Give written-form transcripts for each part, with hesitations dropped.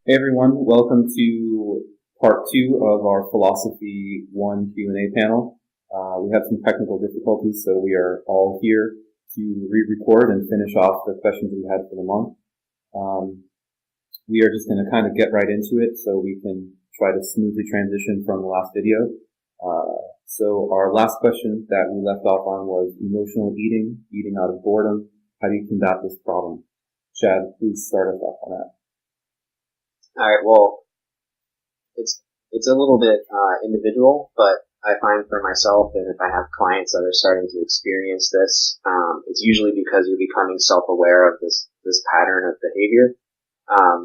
Hey everyone, welcome to part 2 of our Philosophy 1 Q&A panel. We had some technical difficulties, so we are all here to re-record and finish off the questions we had for the month. We are just going to kind of get right into it so we can try to smoothly transition from the last video. So our last question that we left off on was emotional eating out of boredom. How do you combat this problem? Chad, please start us off on that. All right. Well, it's a little bit individual, but I find for myself, and if I have clients that are starting to experience this, it's usually because you're becoming self-aware of this pattern of behavior.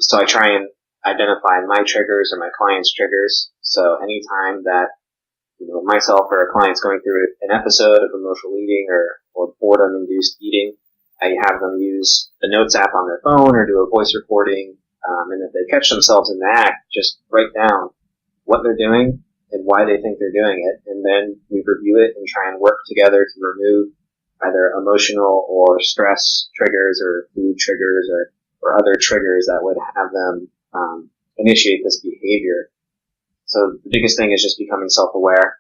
So I try and identify my triggers or my clients' triggers. So anytime that myself or a client's going through an episode of emotional eating or boredom-induced eating, I have them use the Notes app on their phone or do a voice recording. And if they catch themselves in the act, just write down what they're doing and why they think they're doing it. And then we review it and try and work together to remove either emotional or stress triggers or food triggers or other triggers that would have them initiate this behavior. So the biggest thing is just becoming self-aware,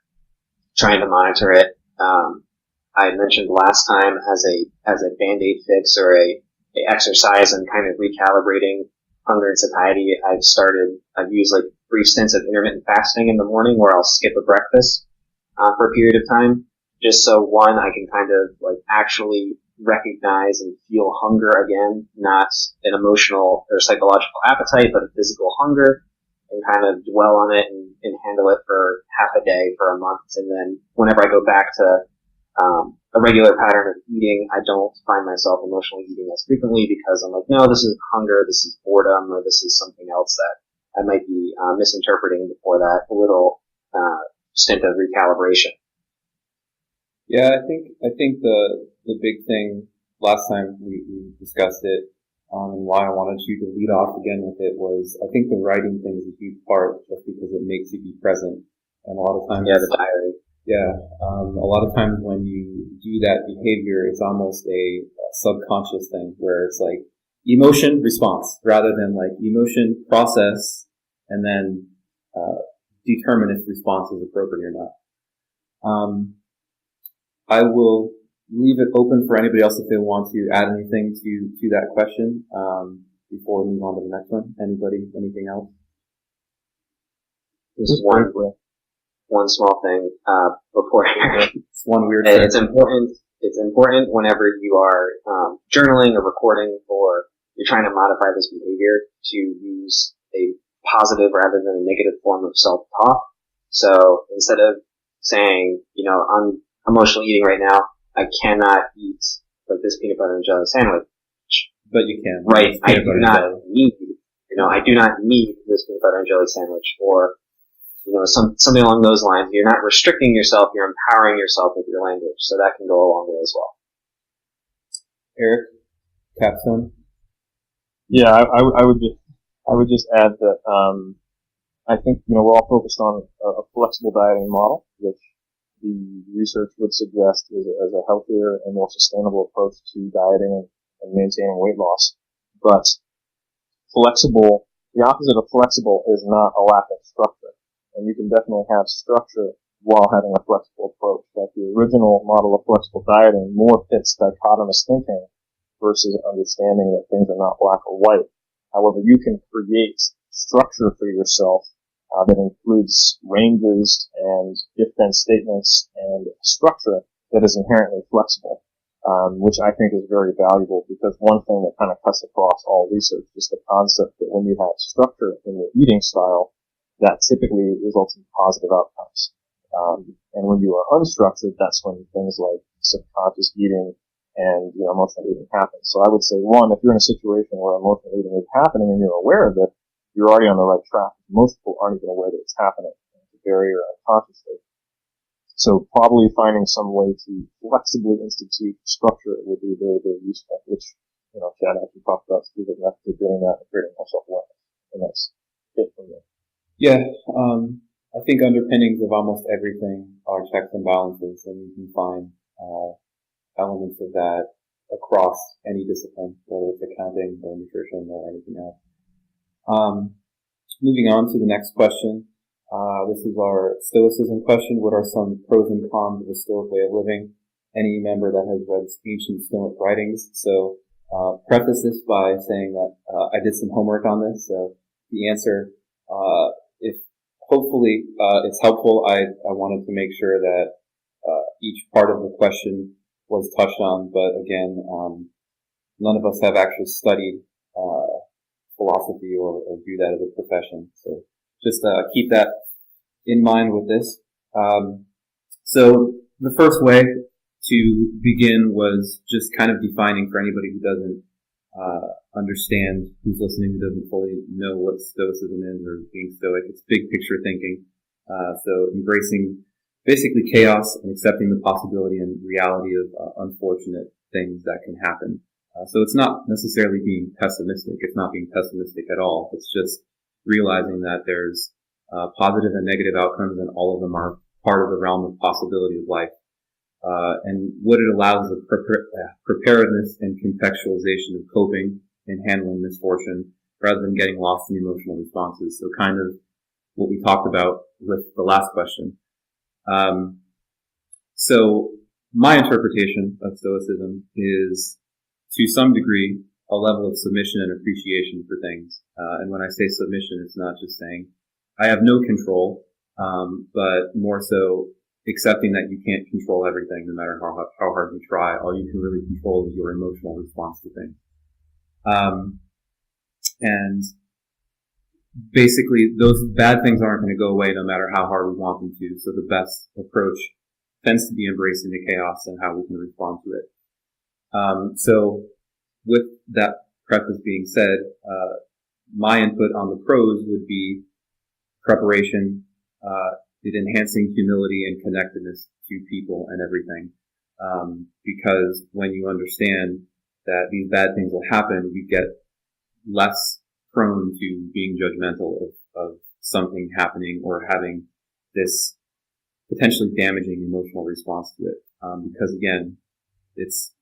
trying to monitor it. I mentioned last time as a Band-Aid fix or a exercise and kind of recalibrating hunger and satiety, I've used like brief stints of intermittent fasting in the morning where I'll skip a breakfast for a period of time, just so one, I can kind of like actually recognize and feel hunger again, not an emotional or psychological appetite, but a physical hunger, and kind of dwell on it and handle it for half a day, for a month. And then whenever I go back to a regular pattern of eating, I don't find myself emotionally eating as frequently because I'm like, no, this is hunger, this is boredom, or this is something else that I might be misinterpreting before that little stint of recalibration. Yeah, I think the big thing last time we discussed it, and why I wanted you to lead off again with it was, I think the writing thing is a huge part just because it makes you be present. And a lot of times, the diary. Yeah, a lot of times when you do that behavior, it's almost a subconscious thing where it's like emotion response rather than like emotion process and then determine if response is appropriate or not. I will leave it open for anybody else if they want to add anything to that question before we move on to the next one. Anybody? Anything else? Just one small thing before it's one weird thing. It's important whenever you are journaling or recording or you're trying to modify this behavior to use a positive rather than a negative form of self-talk. So instead of saying, I'm emotionally eating right now, I cannot eat like this peanut butter and jelly sandwich. But you can. Right. I do not need this peanut butter and jelly sandwich, or something along those lines. You're not restricting yourself, you're empowering yourself with your language. So that can go a long way as well. Eric, capstone? Yeah, I would just add that, I think, we're all focused on a flexible dieting model, which the research would suggest is as a healthier and more sustainable approach to dieting and maintaining weight loss. But the opposite of flexible is not a lack of structure. And you can definitely have structure while having a flexible approach. Like the original model of flexible dieting more fits dichotomous thinking versus understanding that things are not black or white. However, you can create structure for yourself that includes ranges and if-then statements and structure that is inherently flexible, which I think is very valuable, because one thing that kind of cuts across all research is the concept that when you have structure in your eating style, that typically results in positive outcomes. And when you are unstructured, that's when things like subconscious eating and emotional eating happen. So I would say, one, if you're in a situation where emotional eating is happening and you're aware of it, you're already on the right track. Most people aren't even aware that it's happening. It's very unconsciously. So probably finding some way to flexibly institute structure would be very, very useful, which, Chad actually talked about specific methods of doing that and creating more self-awareness. And that's it from me. Yeah, I think underpinnings of almost everything are checks and balances, and you can find elements of that across any discipline, whether it's accounting or nutrition or anything else. moving on to the next question. This is our Stoicism question. What are some pros and cons of a Stoic way of living? Any member that has read ancient Stoic writings. So, preface this by saying that I did some homework on this. So the answer, if hopefully it's helpful, I wanted to make sure that each part of the question was touched on. But again, none of us have actually studied philosophy or do that as a profession. So just keep that in mind with this. So the first way to begin was just kind of defining for anybody who doesn't understand, who's listening, who doesn't fully know what Stoicism is or being Stoic. It's big picture thinking. So embracing basically chaos and accepting the possibility and reality of unfortunate things that can happen. So it's not necessarily being pessimistic. It's not being pessimistic at all. It's just realizing that there's positive and negative outcomes, and all of them are part of the realm of possibility of life. And what it allows is preparedness and contextualization of coping and handling misfortune rather than getting lost in emotional responses. So kind of what we talked about with the last question. So my interpretation of Stoicism is, to some degree, a level of submission and appreciation for things. And when I say submission, it's not just saying, I have no control, but more so accepting that you can't control everything no matter how hard you try. All you can really control is your emotional response to things. And basically, those bad things aren't going to go away no matter how hard we want them to. So the best approach tends to be embracing the chaos and how we can respond to it. So with that preface being said, my input on the pros would be preparation, it enhancing humility and connectedness to people and everything. Because when you understand that these bad things will happen, you get less prone to being judgmental of something happening or having this potentially damaging emotional response to it. Because again, it's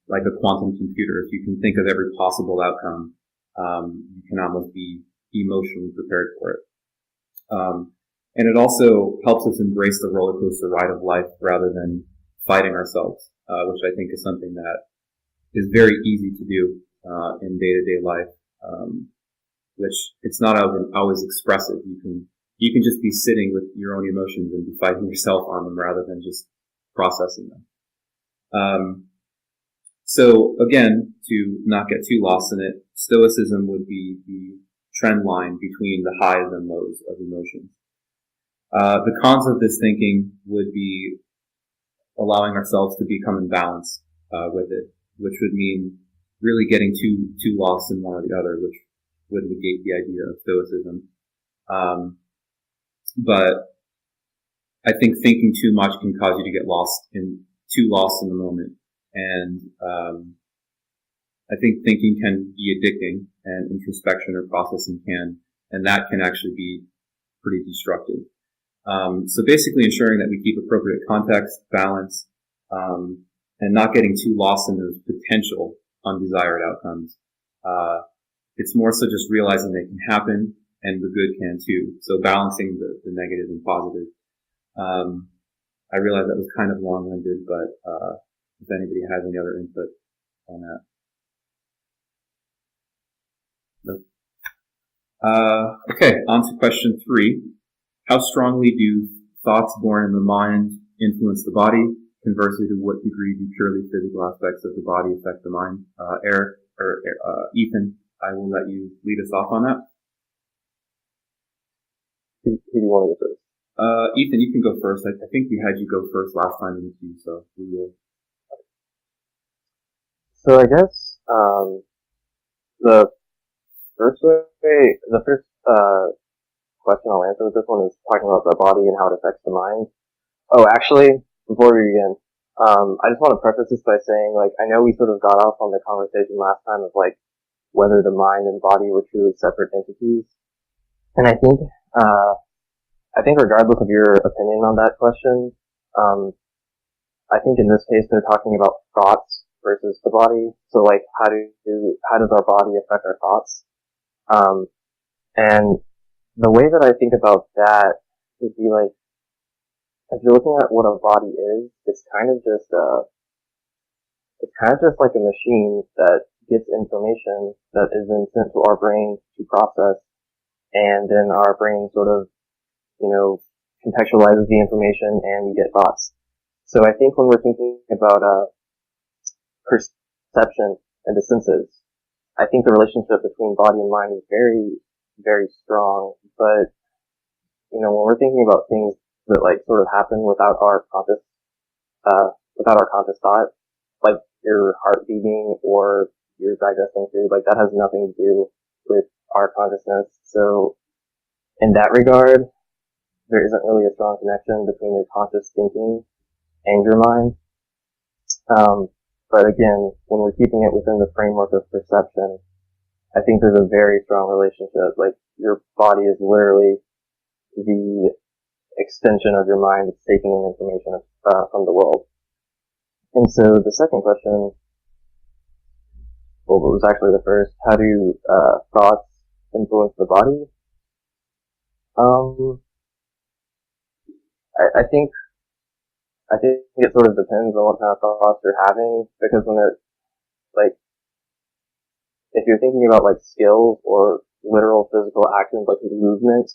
like a quantum computer. If you can think of every possible outcome, you can almost be emotionally prepared for it. And it also helps us embrace the roller coaster ride of life rather than fighting ourselves, which I think is something that is very easy to do in day-to-day life, which it's not always expressive. You can just be sitting with your own emotions and be fighting yourself on them rather than just processing them. So again, to not get too lost in it, Stoicism would be the trend line between the highs and lows of emotions. The cons of this thinking would be allowing ourselves to become in balance with it, which would mean really getting too lost in one or the other, which would negate the idea of Stoicism. But I think thinking too much can cause you to get too lost in the moment. And I think thinking can be addicting, and introspection or processing can, and that can actually be pretty destructive. So basically ensuring that we keep appropriate context, balance, and not getting too lost in those potential undesired outcomes. It's more so just realizing they can happen, and the good can too. So balancing the negative and positive. I realize that was kind of long-winded, but if anybody has any other input on that. No. Okay, on to question 3. How strongly do thoughts born in the mind influence the body? Conversely, to what degree do purely physical aspects of the body affect the mind? Ethan, I will let you lead us off on that. Who do you want to go first? Ethan, you can go first. I think we had you go first last time in the queue, so we will. So I guess the first question I'll answer with this one is talking about the body and how it affects the mind. Oh, actually, before we begin, I just want to preface this by saying, like, I know we sort of got off on the conversation last time of, like, whether the mind and body were truly separate entities. And I think regardless of your opinion on that question, I think in this case they're talking about thoughts versus the body. So, like, how does our body affect our thoughts? And the way that I think about that would be like, if you're looking at what a body is, it's kind of just like a machine that gets information that is then sent to our brain to process, and then our brain sort of, contextualizes the information and we get thoughts. So I think when we're thinking about perception and the senses, I think the relationship between body and mind is very, very strong. But, when we're thinking about things that like sort of happen without our conscious thought, like your heart beating or your digesting food, like that has nothing to do with our consciousness. So in that regard, there isn't really a strong connection between your conscious thinking and your mind. But again, when we're keeping it within the framework of perception, I think there's a very strong relationship. Like your body is literally the extension of your mind that's taking in information from the world. And so the second question, well, it was actually the first, how do thoughts influence the body? I think it sort of depends on what kind of thoughts you're having, because if you're thinking about like skills or literal physical actions like movement,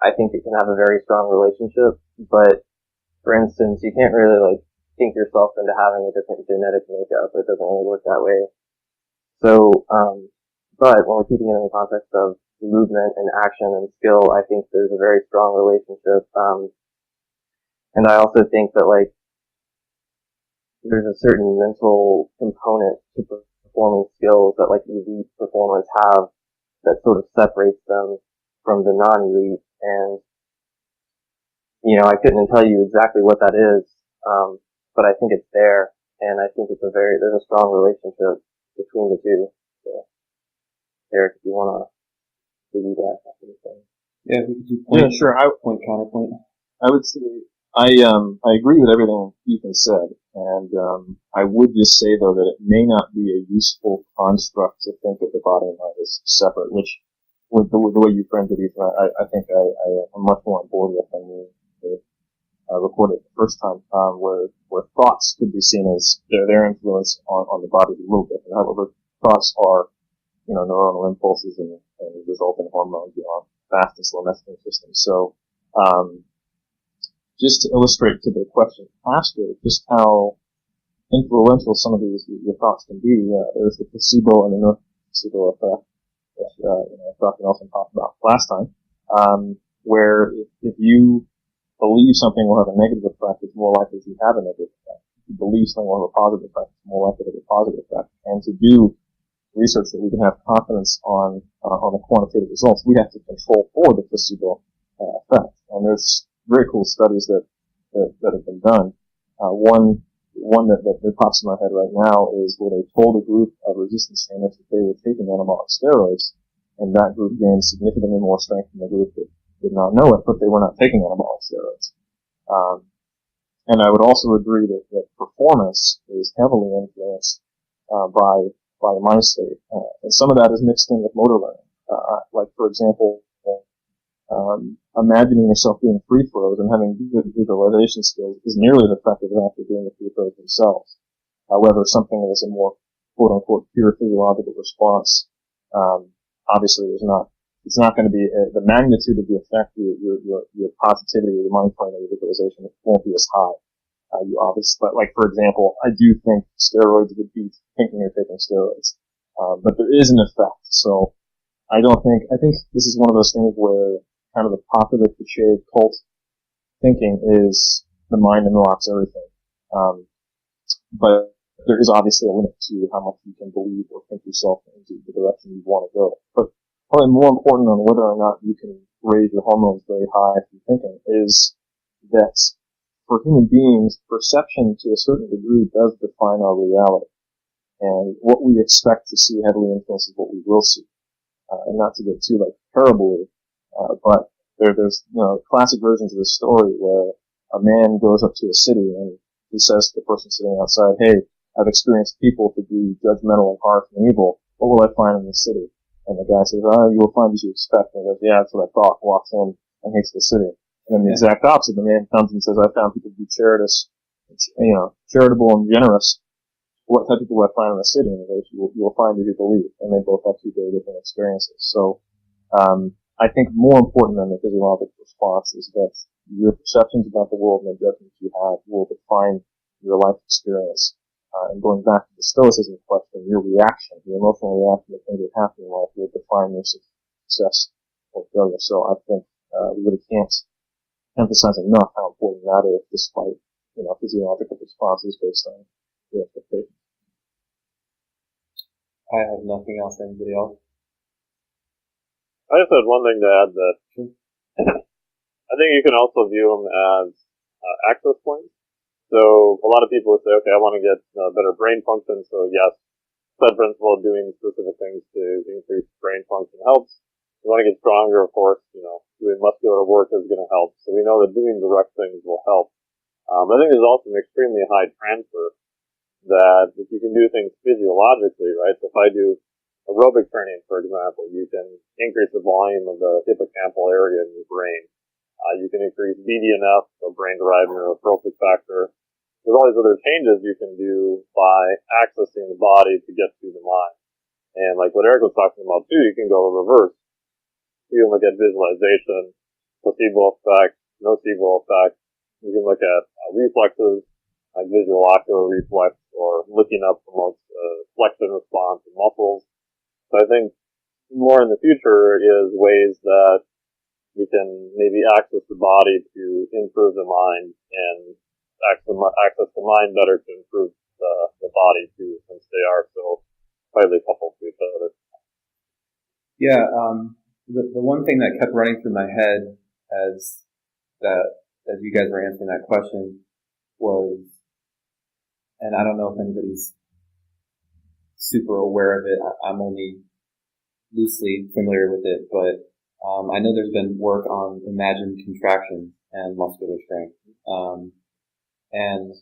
I think it can have a very strong relationship. But for instance, you can't really like think yourself into having a different genetic makeup. It doesn't really work that way. So, but when we're keeping it in the context of movement and action and skill, I think there's a very strong relationship. And I also think that like there's a certain mental component to performing skills that like elite performers have that sort of separates them from the non-elite. And, I couldn't tell you exactly what that is, but I think it's there. And I think there's a strong relationship between the two. So, Eric, if you want to do that. Yeah, we could do point, sure. Point counterpoint. I would say I agree with everything Ethan said, and I would just say though that it may not be a useful construct to think of the body and mind as separate. Which, with the way you framed it, Ethan, I think I am much more on board with than you recorded the first time, where thoughts could be seen as their influence on the body a little bit. However, thoughts are neuronal impulses and result in hormones beyond fast and slow messaging systems. So. Just to illustrate to the question asked, just how influential some of your thoughts can be, there's the placebo and the non-placebo effect, which Dr. Nelson talked about last time, where if you believe something will have a negative effect, it's more likely to have a negative effect. If you believe something will have a positive effect, it's more likely to have a positive effect. And to do research that we can have confidence on the quantitative results, we have to control for the placebo effect. And there's very cool studies that have been done. One that pops in my head right now is where they told a group of resistance trainers that they were taking anabolic steroids, and that group gained significantly more strength than the group that did not know it, but they were not taking anabolic steroids. And I would also agree that performance is heavily influenced by the mind state, and some of that is mixed in with motor learning. Like for example, imagining yourself doing free throws and having good visualization skills is nearly as effective as actually doing the free throws themselves. However, something that is a more quote-unquote pure physiological response, obviously it's not going to be the magnitude of the effect, your positivity, your mind training, your visualization won't be as high. But like for example, I do think steroids would beat thinking you're taking steroids, but there is an effect. So I think this is one of those things where kind of the popular cliche cult thinking is the mind unlocks everything. But there is obviously a limit to how much you can believe or think yourself into the direction you want to go. But probably more important on whether or not you can raise your hormones very high through thinking is that for human beings, perception to a certain degree does define our reality. And what we expect to see heavily influences what we will see. And not to get too hyperbole, but there's classic versions of this story where a man goes up to a city and he says to the person sitting outside, "Hey, I've experienced people to be judgmental and harsh and evil. What will I find in the city?" And the guy says, you will find as you expect. And he goes, yeah, that's what I thought. Walks in and hates the city. And then the exact opposite, the man comes and says, I found people to be charitable and generous. What type of people I find in the city? And he goes, you'll find as you believe. And they both have two very different experiences. So, I think more important than the physiological response is that your perceptions about the world and the judgments you have will define your life experience. And going back to the stoicism question, your reaction, your emotional reaction to things that happen in life will define your success or failure. So I think we really can't emphasize enough how important that is, despite physiological responses based on your expectations. I have nothing else. Anybody else? I just had one thing to add that I think you can also view them as access points. So a lot of people would say, okay, I want to get better brain function. So yes, said principle of doing specific things to increase brain function helps. You want to get stronger, of course, doing muscular work is going to help. So we know that doing direct things will help. I think there's also an extremely high transfer that if you can do things physiologically, right? So if I do aerobic training, for example, you can increase the volume of the hippocampal area in your brain. You can increase BDNF, so brain-derived neurotrophic factor. There's all these other changes you can do by accessing the body to get to the mind. And like what Eric was talking about too, you can go reverse. You can look at visualization, placebo effect, nocebo effect. You can look at reflexes, like visual ocular reflex, or looking up promotes flexion response in muscles. So I think more in the future is ways that we can maybe access the body to improve the mind and access the mind better to improve the body too, since they are so tightly coupled to each other. Yeah, the one thing that kept running through my head as you guys were answering that question was, and I don't know if anybody's super aware of it, I'm only loosely familiar with it, but I know there's been work on imagined contraction and muscular strength. And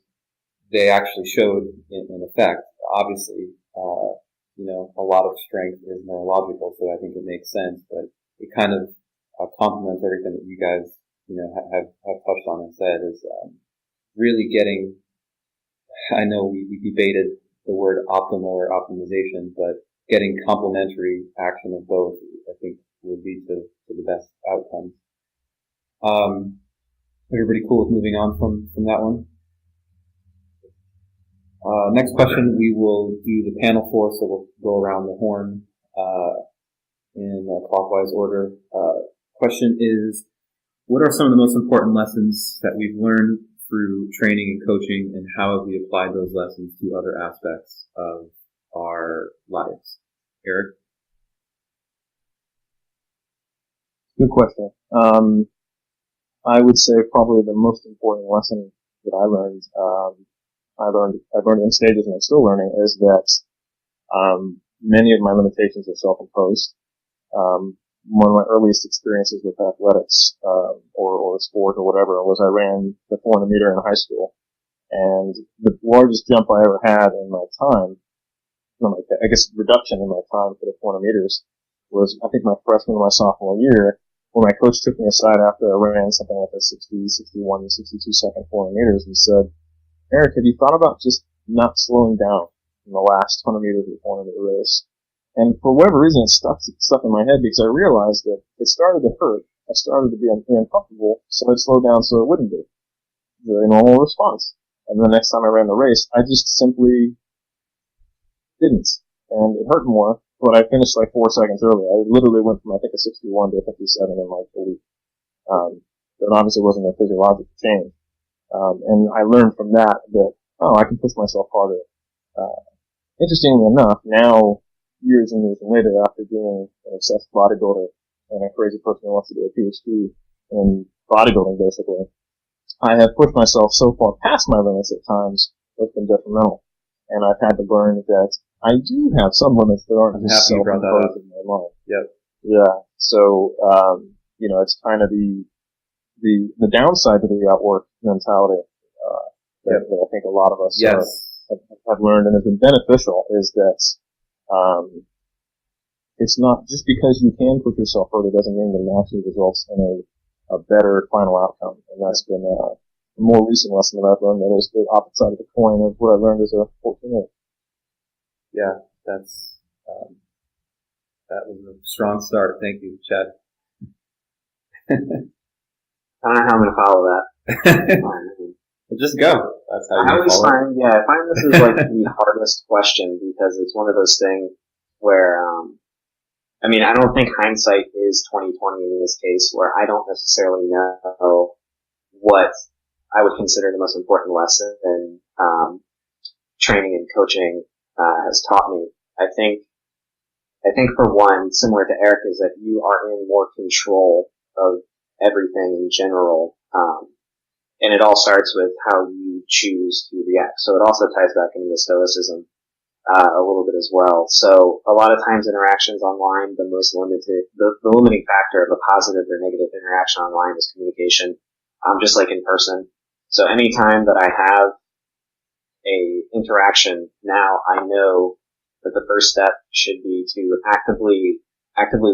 they actually showed in effect, obviously, a lot of strength is neurological, so I think it makes sense, but it kind of complements everything that you guys, have touched on and said is, really getting, I know we debated the word optimal or optimization, but getting complementary action of both, I think, would lead to the best outcomes. Everybody cool with moving on from that one? Next question we will do the panel for, so we'll go around the horn in clockwise order. Question is, what are some of the most important lessons that we've learned through training and coaching, and how have we applied those lessons to other aspects of our lives? Eric? Good question. I would say probably the most important lesson that I learned, I've learned in stages and I'm still learning, is that many of my limitations are self-imposed. One of my earliest experiences with athletics or sport or whatever was I ran the 400 meter in high school, and the largest jump I ever had in my time, I guess reduction in my time for the 400 meters, was I think my freshman or my sophomore year, when my coach took me aside after I ran something like a 60, 61, 62 second 400 meters and said, Eric, have you thought about just not slowing down in the last 100 meters of the 400 meter race? And for whatever reason, it stuck in my head because I realized that it started to hurt. I started to be uncomfortable, so I slowed down so it wouldn't be. Very normal response. And the next time I ran the race, I just simply didn't. And it hurt more, but I finished like 4 seconds early. I literally went from, I think, a 61 to a 57 in like a week. That obviously wasn't a physiological change. And I learned from that, I can push myself harder. Interestingly enough, now, years and years later, after being an obsessed bodybuilder and a crazy person who wants to do a PhD in bodybuilding, basically, I have pushed myself so far past my limits at times that's been detrimental. And I've had to learn that I do have some limits that aren't just self-imposed in my mind. Yep. Yeah. So, it's kind of the downside to the outwork mentality, that I think a lot of us have learned and has been beneficial is that, it's not just because you can push yourself further doesn't mean that it actually results in a better final outcome. And that's been a more recent lesson that I've learned. That is the opposite side of the coin of what I learned as a 14-year-old. Yeah, that was a strong start. Thank you, Chad. I don't know how I'm going to follow that. Well, just go. That's how I you always follow it. I find this is like the hardest question because it's one of those things where, I mean, I don't think hindsight is 20/20 in this case, where I don't necessarily know what I would consider the most important lesson training and coaching has taught me. I think for one, similar to Eric, is that you are in more control of everything in general. And it all starts with how you choose to react. So it also ties back into the stoicism a little bit as well. So a lot of times interactions online, the limiting factor of a positive or negative interaction online is communication, just like in person. So anytime that I have a interaction, now I know that the first step should be to actively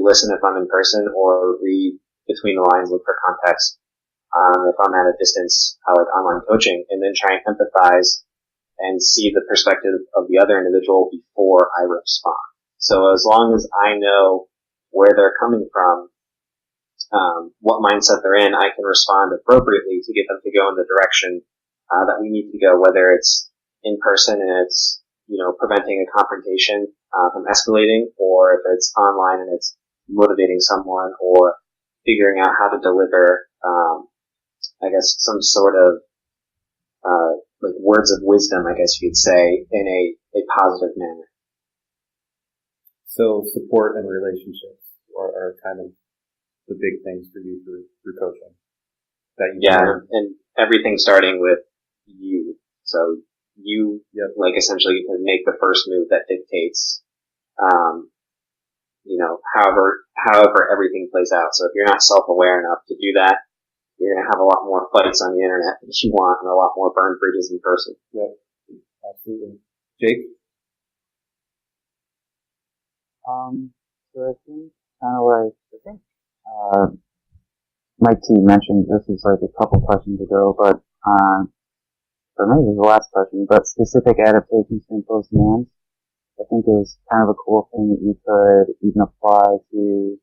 listen if I'm in person, or read between the lines, look for context. If I'm at a distance, like online coaching, and then try and empathize and see the perspective of the other individual before I respond. So as long as I know where they're coming from, what mindset they're in, I can respond appropriately to get them to go in the direction that we need to go, whether it's in person and it's, preventing a confrontation from escalating, or if it's online and it's motivating someone or figuring out how to deliver, I guess, some sort of like words of wisdom, I guess you could say, in a positive manner. So support and relationships are kind of the big things for you through coaching. And everything starting with you. So you, like, essentially make the first move that dictates, however everything plays out. So if you're not self-aware enough to do that, you're going to have a lot more fights on the internet than you want, and a lot more burned bridges in person. Yeah, absolutely. Jake? So I think Mike T mentioned this was like a couple questions ago, but, or maybe it was the last question, but specific adaptations to impose demands, I think is kind of a cool thing that you could even apply to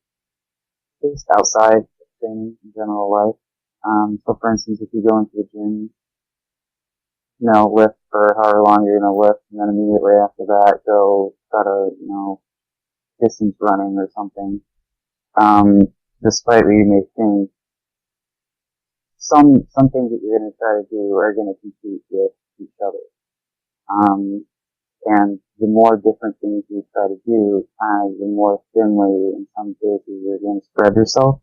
just outside training in general life. So for instance, if you go into the gym, lift for however long you're going to lift, and then immediately after that, go try to, distance running or something. Despite what you may think, some things that you're going to try to do are going to compete with each other. And the more different things you try to do, the more thinly, in some cases, you're going to spread yourself.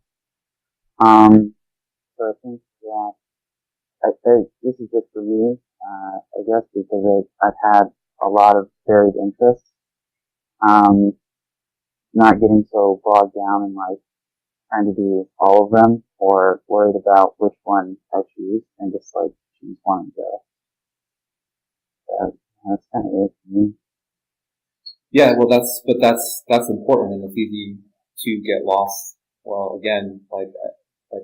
So I think that this is just for me, I guess, because I've had a lot of varied interests. Not getting so bogged down in like trying to do all of them, or worried about which one I choose, and just like choose one and go. That's kind of it for me. Yeah, well, that's important, and it's easy to get lost. Well, again, like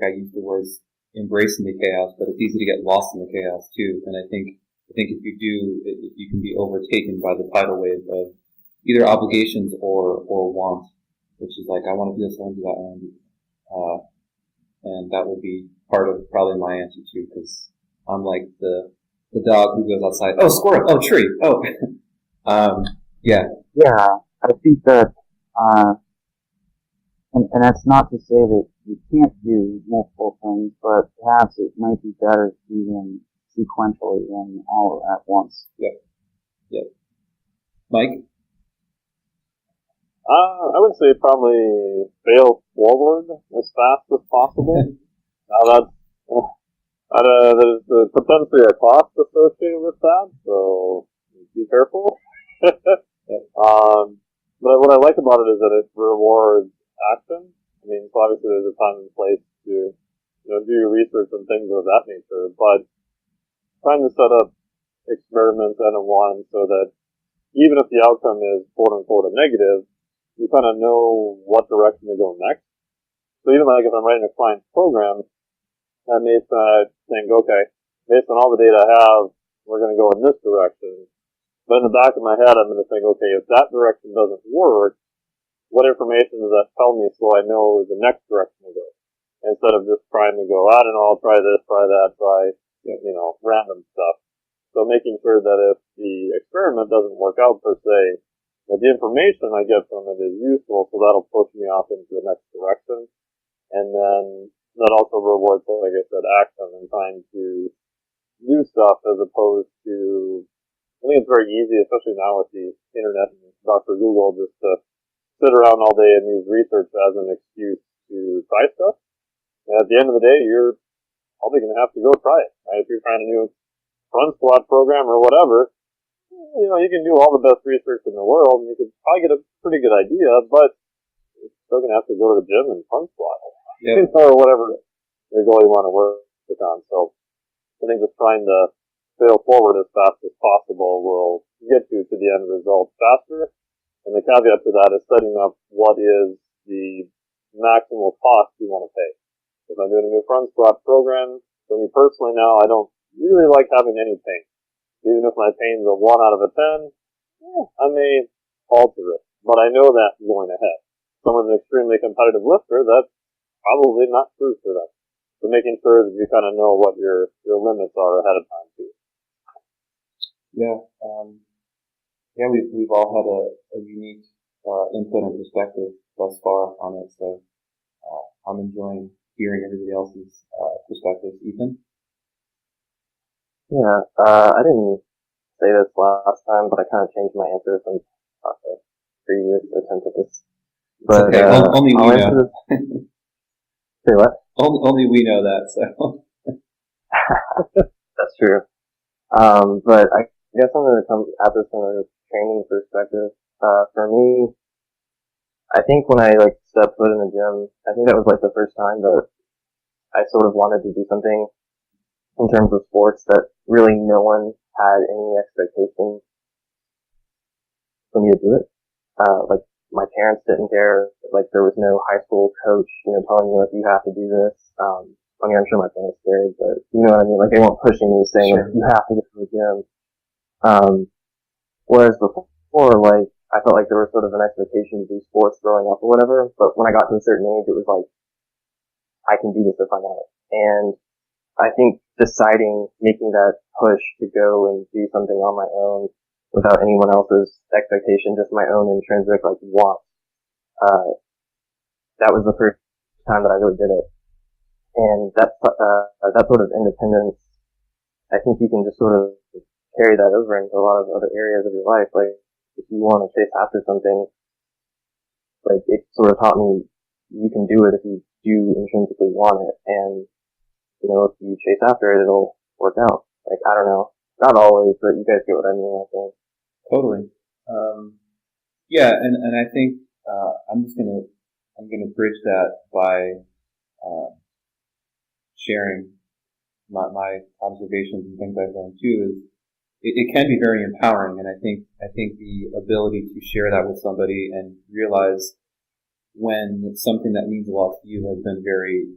I used the words embracing the chaos, but it's easy to get lost in the chaos too. And I think if you do, you can be overtaken by the tidal wave of either obligations or want, which is like, I want to do this, I want to do that, I want to do that. And that will be part of probably my answer too, because I'm like the dog who goes outside, oh, squirrel, oh, tree, oh. Yeah. Yeah, I think that, and that's not to say that you can't do multiple things, but perhaps it might be better to do them sequentially than all at once. Yep. Mike? I would say probably fail forward as fast as possible. Now there's potentially a cost associated with that, so be careful. But what I like about it is that it rewards action. I mean, so obviously there's a time and place to, do your research and things of that nature, but trying to set up experiments N of one so that even if the outcome is quote unquote a negative, you kind of know what direction to go next. So even like if I'm writing a client's program, I may think, okay, based on all the data I have, we're going to go in this direction. But in the back of my head, I'm going to think, okay, if that direction doesn't work, what information does that tell me so I know the next direction to go? Instead of just trying to go, I don't know, I'll try this, try that, try, random stuff. So making sure that if the experiment doesn't work out per se, that the information I get from it is useful, so that'll push me off into the next direction. And then that also rewards, like I said, action and trying to do stuff as opposed to, I think it's very easy, especially now with the internet and Dr. Google, just to sit around all day and use research as an excuse to try stuff. And at the end of the day, you're probably going to have to go try it, right? If you're trying a new front squat program or whatever, you can do all the best research in the world and you could probably get a pretty good idea, but you're still going to have to go to the gym and front squat. Yep. Or whatever your goal you want to work on. So I think just trying to fail forward as fast as possible will get you to the end result faster. And the caveat to that is setting up what is the maximal cost you want to pay. If I'm doing a new front squat program, for me personally now, I don't really like having any pain. Even if my pain's a 1 out of a 10, I may alter it. But I know that going ahead. Someone's an extremely competitive lifter, that's probably not true for them. So making sure that you kind of know what your limits are ahead of time too. Yeah. We've all had a unique input and perspective thus far on it, so I'm enjoying hearing everybody else's perspectives. Ethan? Yeah, I didn't say this last time, but I kind of changed my answer from the previous attempt at this. But okay, only we know. Say what? Only we know that, so. That's true. But I guess I'm going to come at this from a training perspective. For me, I think when I stepped foot in the gym, I think that was the first time that I sort of wanted to do something in terms of sports that really no one had any expectation for me to do it. My parents didn't care. There was no high school coach, telling me, you have to do this. I'm sure my parents cared, but you know what I mean? They weren't pushing me saying, sure. You have to go to the gym. Whereas before, I felt like there was sort of an expectation to do sports growing up or whatever, but when I got to a certain age, it was I can do this if I want it. And I think making that push to go and do something on my own without anyone else's expectation, just my own intrinsic want. That was the first time that I really did it. And that sort of independence, I think you can just sort of carry that over into a lot of other areas of your life. If you want to chase after something, it sort of taught me you can do it if you do intrinsically want it. And, if you chase after it, it'll work out. I don't know. Not always, but you guys get what I mean, I think. Totally. Yeah, and I think, I'm gonna bridge that by, sharing my observations and things I've learned too is it can be very empowering, and I think the ability to share that with somebody and realize when something that means a lot to you has been very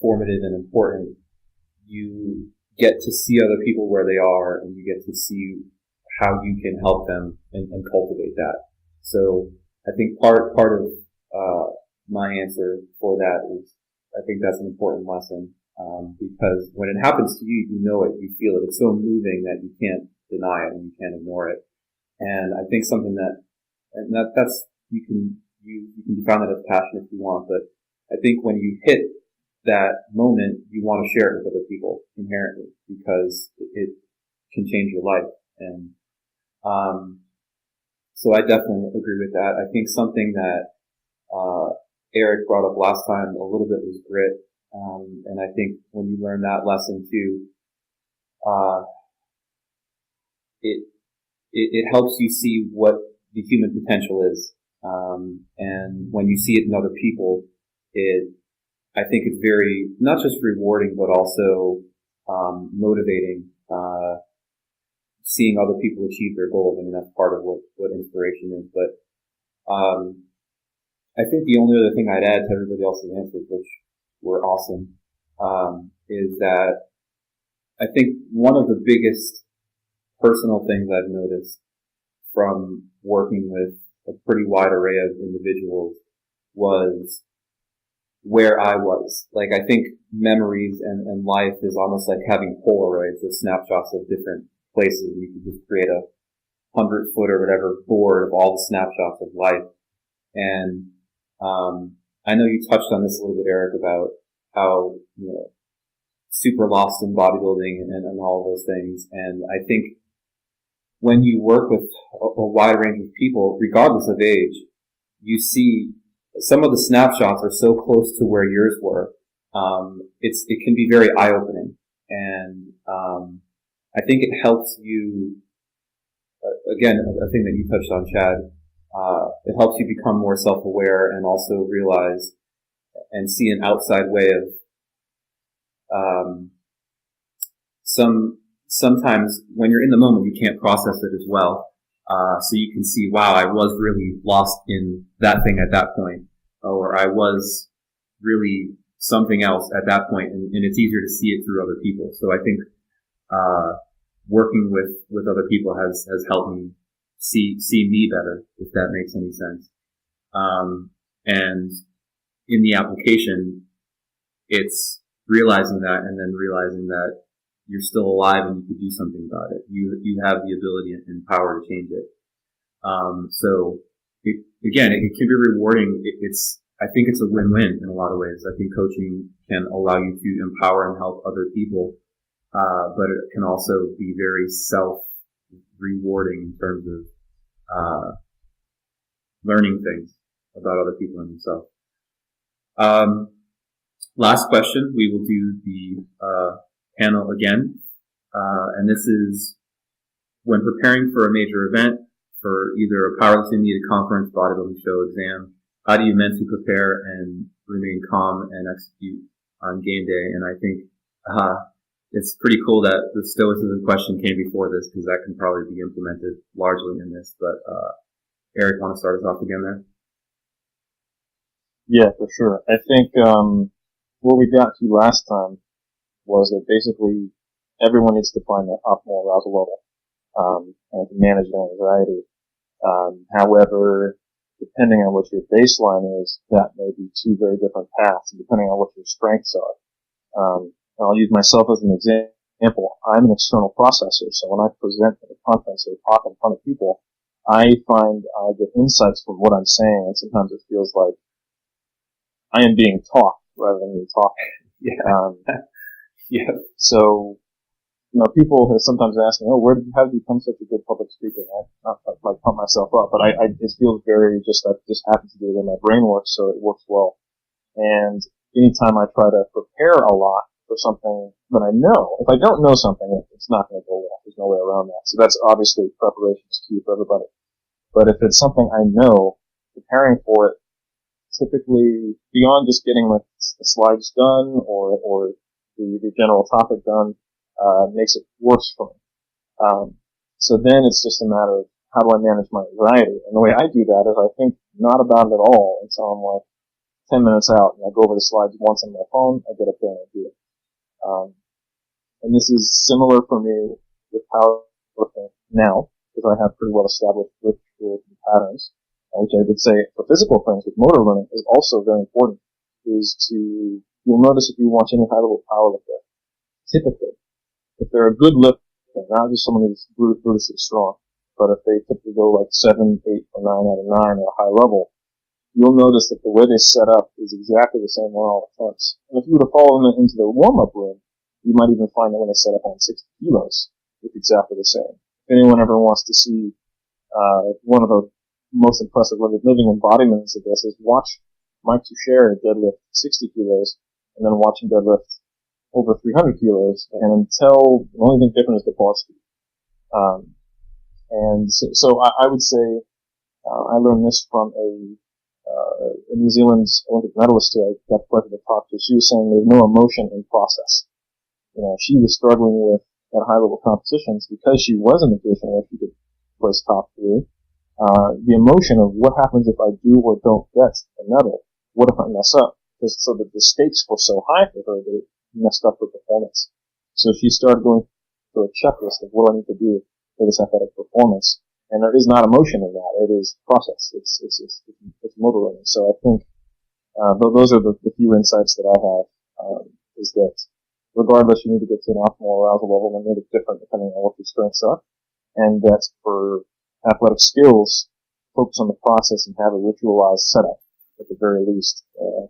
formative and important, you get to see other people where they are, and you get to see how you can help them and cultivate that. So I think part of my answer for that is I think that's an important lesson. Because when it happens to you, you know it, you feel it. It's so moving that you can't deny it and you can't ignore it. And I think something that's, you can define that as passion if you want, but I think when you hit that moment, you want to share it with other people inherently because it can change your life. And, so I definitely agree with that. I think something that, Eric brought up last time a little bit was grit. And I think when you learn that lesson too, it helps you see what the human potential is. And when you see it in other people, I think it's very, not just rewarding, but also, motivating, seeing other people achieve their goals. I mean, that's part of what inspiration is. But, I think the only other thing I'd add to everybody else's answers, which were awesome, is that I think one of the biggest personal things I've noticed from working with a pretty wide array of individuals was where I was. Like, I think memories and life is almost like having Polaroids, the snapshots of different places. You can just create a 100-foot or whatever board of all the snapshots of life. And I know you touched on this a little bit, Eric, about how, super lost in bodybuilding and all of those things. And I think when you work with a wide range of people, regardless of age, you see some of the snapshots are so close to where yours were. It can be very eye-opening. And I think it helps you, again, a thing that you touched on, Chad, it helps you become more self-aware and also realize and see an outside way of sometimes when you're in the moment, you can't process it as well. So you can see, wow, I was really lost in that thing at that point, or I was really something else at that point, and it's easier to see it through other people. So I think working with other people has helped me see me better, if that makes any sense. And in the application, it's realizing that, and then realizing that you're still alive and you could do something about it. You have the ability and power to change it. So it can be rewarding. I think it's a win-win in a lot of ways. I think coaching can allow you to empower and help other people, but it can also be very self-rewarding in terms of learning things about other people and yourself. Last question. We will do the panel again, and this is when preparing for a major event, for either a powerlifting meet, a conference, bodybuilding show, exam. How do you mentally prepare and remain calm and execute on game day? And I think it's pretty cool that the stoicism question came before this, because that can probably be implemented largely in this. But Eric, want to start us off again there? Yeah, for sure. I think what we got to last time was that basically everyone needs to find their optimal arousal level and to manage their anxiety. However, depending on what your baseline is, that may be two very different paths, and depending on what your strengths are. I'll use myself as an example. I'm an external processor, so when I present at a conference or talk in front of people, I find I get insights from what I'm saying, and sometimes it feels like I am being taught rather than me talking. Yeah. Yeah. So, people have sometimes asked me, how did you become such a good public speaker? I not like pump myself up, but it feels very that just happens to be the way my brain works, so it works well. And anytime I try to prepare a lot for something that I know, if I don't know something, it's not going to go well. There's no way around that. So that's obviously preparation is key for everybody. But if it's something I know, preparing for it, typically beyond just getting the slides done or the general topic done, makes it worse for me. So then it's just a matter of how do I manage my anxiety? And the way I do that is I think not about it at all until I'm like 10 minutes out, and I go over the slides once on my phone, I get up there and I do it. And this is similar for me with powerlifting now, because I have pretty well established rituals and patterns, which I would say for physical things with motor learning is also very important, you'll notice if you watch any high-level powerlifter, typically, if they're a good lifter, not just someone who's brutally strong, but if they typically go like 7, 8, or 9 out of 9 at a high level, you'll notice that the way they set up is exactly the same on all attempts. And if you were to follow them into the warm-up room, you might even find that when they set up on 60 kilos, it's exactly the same. If anyone ever wants to see one of the most impressive living embodiments of this, is watch Mike Toucher deadlift 60 kilos, and then watch him deadlift over 300 kilos, and until the only thing different is the bar speed. And so I would say I learned this from a New Zealand Olympic medalist who I got the pleasure to talk to. She was saying there's no emotion in process. She was struggling with at high level competitions because she was in a position where she could place top 3. the emotion of what happens if I do or don't get a medal. What if I mess up? Because so that the stakes were so high for her that it messed up her performance. So she started going through a checklist of what I need to do for this athletic performance. And there is not emotion in that. It is process. It's motivating. So I think, those are the few insights that I have, is that regardless, you need to get to an optimal arousal level and make it different depending on what your strengths are. And that's for athletic skills, focus on the process and have a ritualized setup at the very least,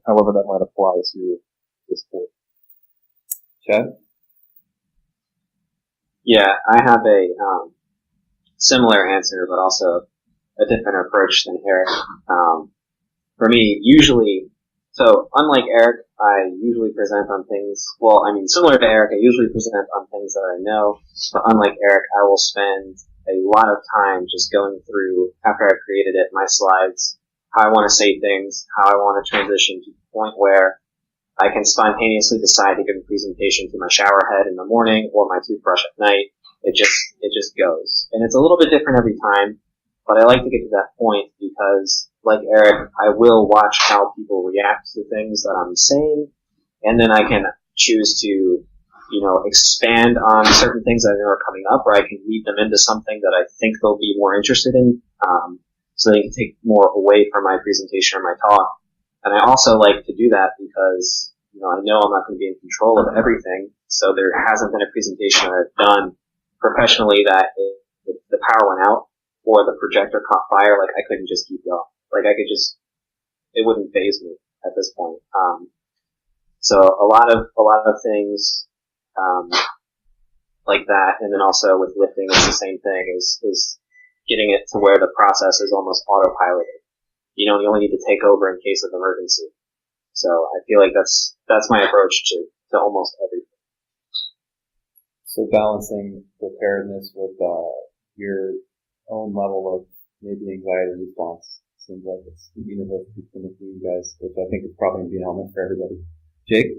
however that might apply to this sport. Chad? Yeah, I have a similar answer, but also a different approach than Eric. For me, usually, so unlike Eric, I usually present on things, similar to Eric, I usually present on things that I know, but unlike Eric, I will spend a lot of time just going through, after I've created it, my slides, how I want to say things, how I want to transition to the point where I can spontaneously decide to give a presentation to my shower head in the morning or my toothbrush at night. It just goes. And it's a little bit different every time, but I like to get to that point because, like Eric, I will watch how people react to things that I'm saying, and then I can choose to, expand on certain things that I know are coming up, or I can lead them into something that I think they'll be more interested in, so they can take more away from my presentation or my talk. And I also like to do that because, I know I'm not going to be in control of everything, so there hasn't been a presentation that I've done professionally that the power went out or the projector caught fire, like I couldn't just keep going. Like it wouldn't faze me at this point. So a lot of things, like that, and then also with lifting, it's the same thing, is getting it to where the process is almost autopiloted. You only need to take over in case of emergency. So I feel like that's my approach to almost everything. So balancing preparedness with your own level of maybe anxiety response seems like it's universal between the two guys, which I think is probably going to be an element for everybody. Jake?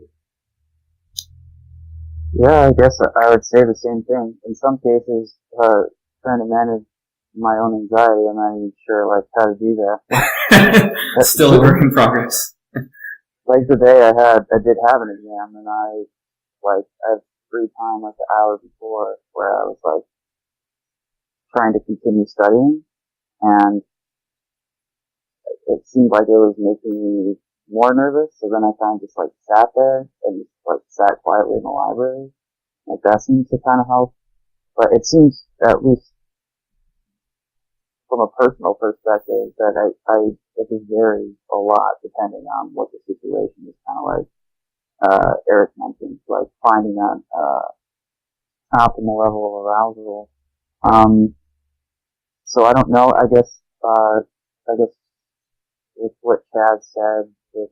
Yeah, I guess I would say the same thing. In some cases, trying to manage my own anxiety, I'm not even sure how to do that. Still a work in progress. Like the day I did have an exam, and I had free time the hour before where I was trying to continue studying, and it seemed like it was making me more nervous. So then I kind of just sat there and sat quietly in the library. That seems to kind of help. But it seems, at least from a personal perspective, that it can vary a lot depending on what the situation is. Kind of Eric mentioned, finding an optimal level of arousal. So I don't know. I guess with what Chad said with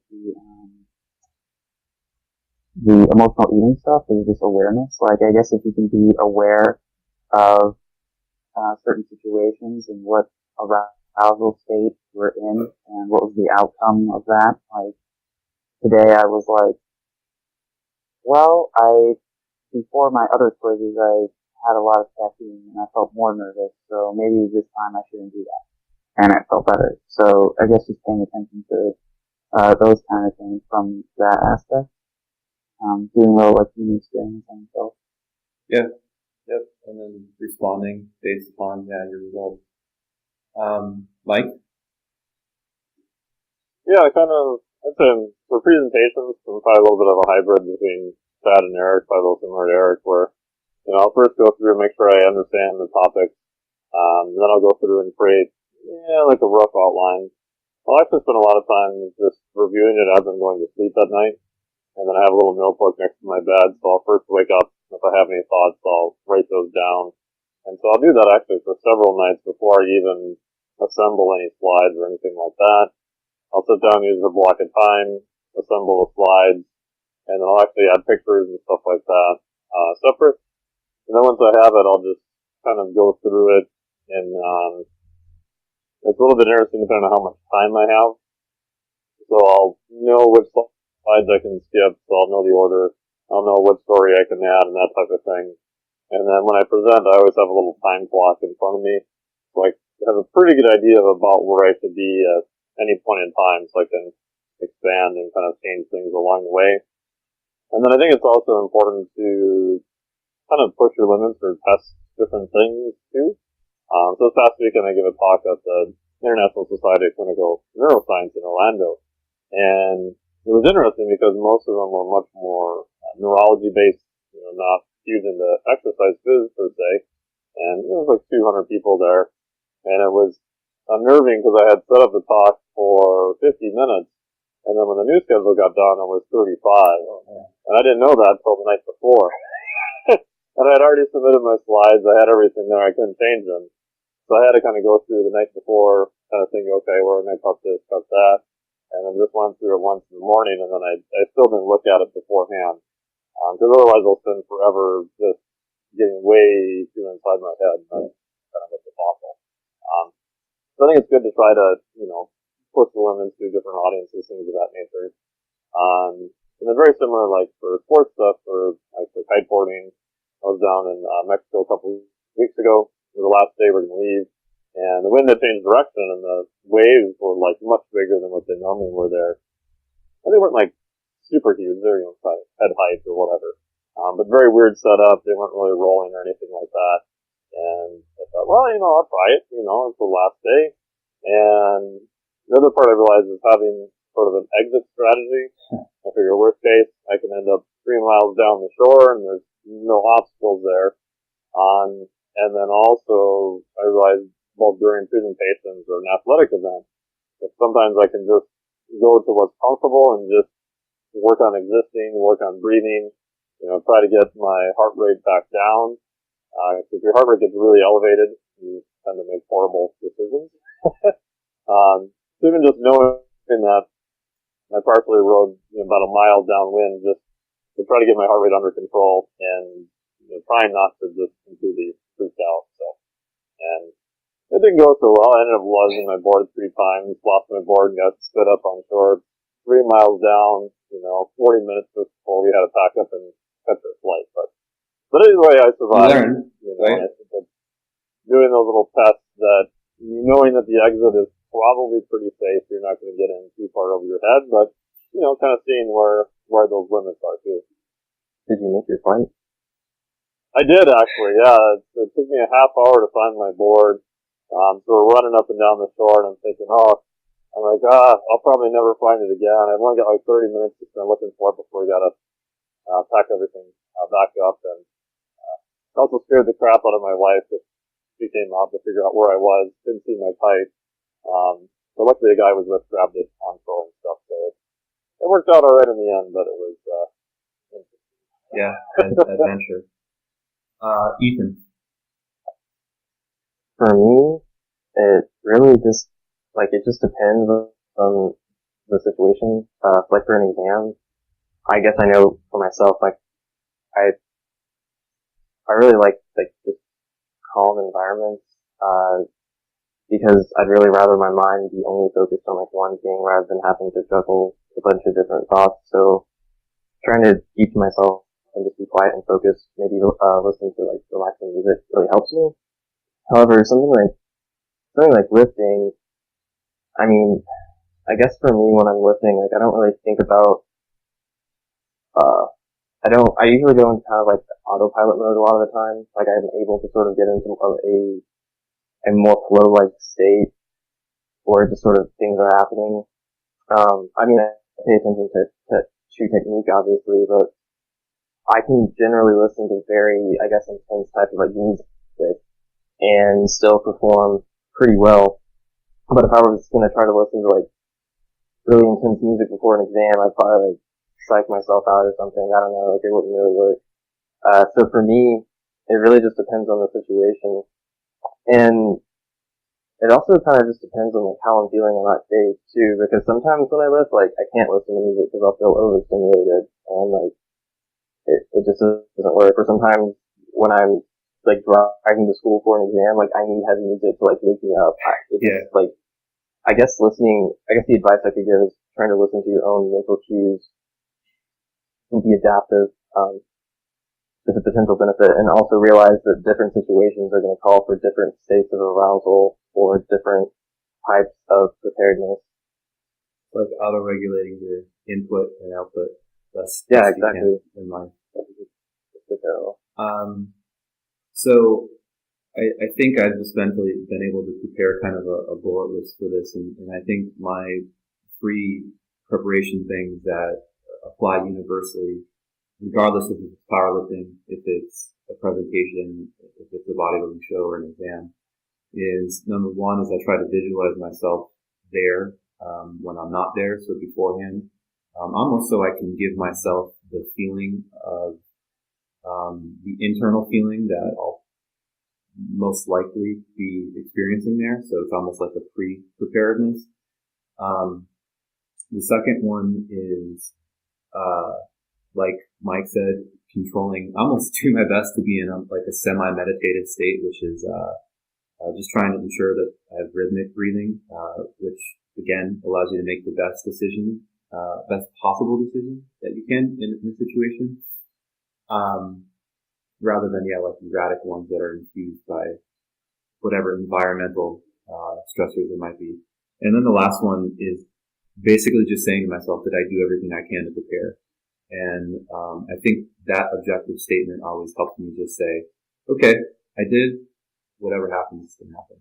the emotional eating stuff is just awareness. I guess if you can be aware of certain situations and what arousal state we're in and what was the outcome of that. Today I was before my other quizzes I had a lot of caffeine and I felt more nervous, so maybe this time I shouldn't do that. And it felt better. So I guess just paying attention to those kind of things from that aspect. Doing a little human experience on yourself. Yep. And then responding based upon your results. Mike? Yeah, I'd say for presentations, I'm probably a little bit of a hybrid between Chad and Eric, probably a little similar to Eric, where, I'll first go through and make sure I understand the topic. Then I'll go through and create, a rough outline. I'll actually spend a lot of time just reviewing it as I'm going to sleep at night. And then I have a little notebook next to my bed, so I'll first wake up. If I have any thoughts, I'll write those down. And so I'll do that actually for several nights before I even assemble any slides or anything like that. I'll sit down, use a block of time, assemble the slides, and then I'll actually add pictures and stuff like that, separate. And then once I have it, I'll just kind of go through it, and it's a little bit interesting depending on how much time I have. So I'll know which slides I can skip, so I'll know the order. I'll know what story I can add and that type of thing. And then when I present, I always have a little time clock in front of me, so I have a pretty good idea of about where I should be at any point in time, so I can expand and kind of change things along the way. And then I think it's also important to kind of push your limits or test different things too. So this past weekend I gave a talk at the International Society of Clinical Neuroscience in Orlando, and it was interesting because most of them were much more neurology based, not huge into exercise phys per se. And there was like 200 people there, and it was unnerving because I had set up the talk for 50 minutes, and then when the new schedule got done, it was 35. And I didn't know that until the night before. And I had already submitted my slides. I had everything there. I couldn't change them. So I had to kind of go through the night before, kind of think, okay, where am I cut this, cut that, and then just went through it once in the morning, and then I still didn't look at it beforehand, because otherwise I'll spend forever just getting way too inside my head, and that's kind of awful. So I think it's good to try to, push the limits to different audiences, things of that nature. And then very similar, like for sports stuff, for kiteboarding, I was down in Mexico a couple weeks ago. It was the last day we're going to leave, and the wind had changed direction, and the waves were like much bigger than what they normally were there. And they weren't like super huge; they were head height or whatever. But very weird setup. They weren't really rolling or anything like that. And I thought, well, I'll try it. It's the last day. And the other part I realized is having sort of an exit strategy. I figure worst case, I can end up 3 miles down the shore, and there's no obstacles there. And then also, I realized, well, during presentations or an athletic event, that sometimes I can just go to what's comfortable and just work on existing, work on breathing, try to get my heart rate back down. If your heart rate gets really elevated, you tend to make horrible decisions. So even just knowing that I partially rode about a mile downwind just to try to get my heart rate under control and trying not to just completely freak out. So, and it didn't go so well. I ended up losing my board 3 times, lost my board and got spit up on shore 3 miles down, 40 minutes before we had to pack up and catch our flight. But anyway, I survived. Right? Doing those little tests that, knowing that the exit is probably pretty safe, you're not going to get in too far over your head, but, kind of seeing where those limits are too. Did you make your flight? I did actually, yeah. It took me a half hour to find my board. So we're running up and down the shore, and I'm thinking, I'll probably never find it again. I've only got like 30 minutes to spend looking for it before we gotta pack everything back up. And it also scared the crap out of my wife if she came out to figure out where I was. Didn't see my kite. So luckily the guy I was with grabbed it on shore and stuff. So it worked out alright in the end, but it was interesting. Yeah, an adventure. Ethan. For me, it really just depends on the situation. Like for an exam, I guess I know for myself, I really like just calm environments, because I'd really rather my mind be only focused on one thing rather than having to juggle a bunch of different thoughts. So trying to keep myself and just be quiet and focus, maybe listening to relaxing music really helps me. However, something like lifting, I mean, I guess for me when I'm lifting, I don't really think about, I usually go into kind of the autopilot mode a lot of the time. I'm able to sort of get into a more flow-like state where just sort of things are happening. I pay attention to shoe technique, obviously, but I can generally listen to very, intense type of music and still perform pretty well. But if I was going to try to listen to really intense music before an exam, I'd probably psych myself out or something. I don't know, it wouldn't really work. So for me, it really just depends on the situation. And it also kind of just depends on how I'm feeling on that day too, because sometimes when I lift, I can't listen to music because I'll feel overstimulated and it just doesn't work. Or sometimes when I'm driving to school for an exam, I need heavy music to wake me up. I guess the advice I could give is trying to listen to your own mental cues and be adaptive. There's a potential benefit, and also realize that different situations are going to call for different states of arousal for different types of preparedness. Like auto-regulating your input and output. Yeah, exactly. In life. That's So I think I've just mentally been able to prepare kind of a bullet list for this, and I think my 3 preparation things that apply universally, regardless if it's powerlifting, if it's a presentation, if it's a bodybuilding show or an exam, is number 1 is I try to visualize myself there when I'm not there, so beforehand. Almost so I can give myself the feeling of the internal feeling that I'll most likely be experiencing there. So it's almost like a pre-preparedness. The second one is, like Mike said, controlling, almost do my best to be in like a semi-meditative state, which is, just trying to ensure that I have rhythmic breathing, which again allows you to make the best decision, best possible decision that you can in a situation. Rather than, like erratic ones that are infused by whatever environmental, stressors it might be. And then the last one is basically just saying to myself that I do everything I can to prepare. And, I think that objective statement always helps me just say, okay, I did, whatever happens is going to happen.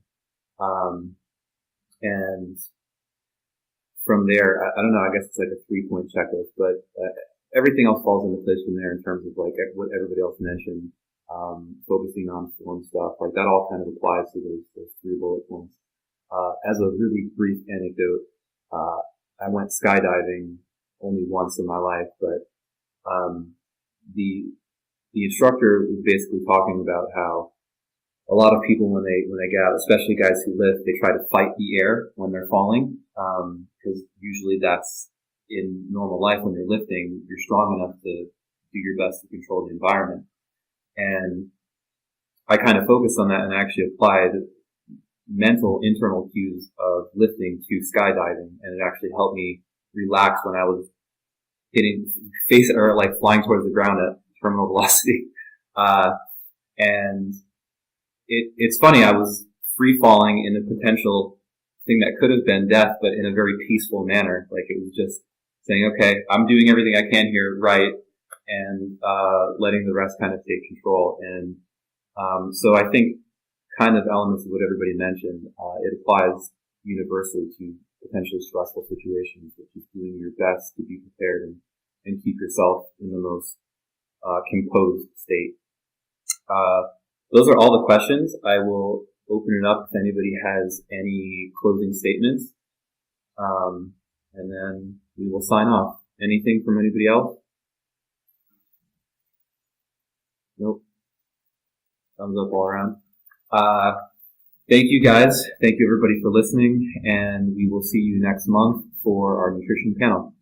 And from there, I don't know, I guess it's like a 3-point checklist, but, everything else falls into place from there in terms of like what everybody else mentioned, focusing on form stuff, like that all kind of applies to those 3 bullet points. As a really brief anecdote, I went skydiving only once in my life, but, the instructor was basically talking about how a lot of people when they get out, especially guys who lift, they try to fight the air when they're falling, because usually that's in normal life when you're lifting, you're strong enough to do your best to control the environment. And I kind of focused on that and actually applied mental internal cues of lifting to skydiving, and it actually helped me relax when I was hitting or like flying towards the ground at terminal velocity. And it's funny, I was free falling in a potential thing that could have been death, but in a very peaceful manner. Like it was just saying, okay, I'm doing everything I can here, right, and letting the rest kind of take control. And so I think kind of elements of what everybody mentioned, it applies universally to potentially stressful situations, which is doing your best to be prepared and keep yourself in the most composed state. Those are all the questions. I will open it up if anybody has any closing statements. And then we will sign off. Anything from anybody else? Nope. Thumbs up all around. Thank you guys. Thank you everybody for listening, and we will see you next month for our nutrition panel.